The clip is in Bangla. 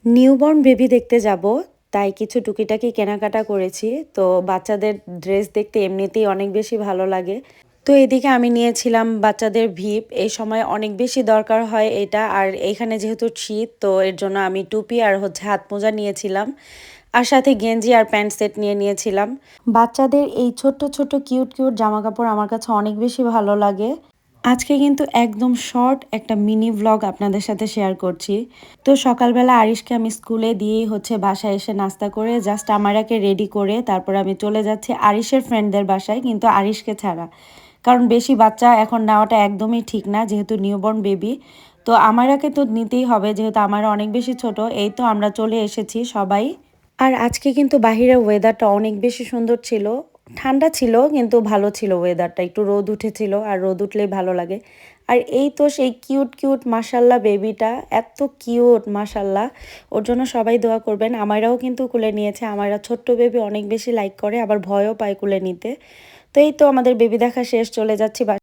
নিউবর্ন বেবি দেখতে যাব, তাই কিছু টুকিটাকি কেনাকাটা করেছি। তো বাচ্চাদের ড্রেস দেখতে এমনিতেই অনেক বেশি ভালো লাগে। তো এদিকে আমি নিয়েছিলাম বাচ্চাদের ভিপ, এই সময় অনেক বেশি দরকার হয় এটা। আর এইখানে যেহেতু শীত, তো এর জন্য আমি টুপি আর হাত মোজা নিয়েছিলাম, আর সাথে গেঞ্জি আর প্যান্ট সেট নিয়েছিলাম। বাচ্চাদের এই ছোট্ট ছোট্ট কিউট কিউট জামা কাপড় আমার কাছে অনেক বেশি ভালো লাগে। আজকে কিন্তু একদম শর্ট একটা মিনি ভ্লগ আপনাদের সাথে শেয়ার করছি। তো সকালবেলা আরিশকে আমি স্কুলে দিয়েই বাসায় এসে নাস্তা করে জাস্ট আমারাকে রেডি করে তারপর আমি চলে যাচ্ছি আরিশের ফ্রেন্ডদের বাসায়, কিন্তু আরিশকে ছাড়া। কারণ বেশি বাচ্চা এখন নেওয়াটা একদমই ঠিক না, যেহেতু নিউবর্ন বেবি। তো আমারাকে তো নিতেই হবে, যেহেতু আমার অনেক বেশি ছোট। এই তো আমরা চলে এসেছি সবাই। আর আজকে কিন্তু বাহিরের ওয়েদারটা অনেক বেশি সুন্দর ছিল। ঠান্ডা ছিল কিন্তু ভালো ছিল ওয়েদারটা, একটু রোদ উঠেছিল, আর রোদ উঠলেই ভালো লাগে। আর এই তো সেই কিউট কিউট মাশাল্লাহ বেবিটা, এত কিউট মাশাল্লাহ। ওর জন্য সবাই দোয়া করবেন। আমারাও কিন্তু কুলে নিয়েছে, আমারা ছোট্ট বেবি অনেক বেশি লাইক করে, আবার ভয়ও পায় কুলে নিতে। তো এই তো আমাদের বেবি দেখা শেষ, চলে যাচ্ছি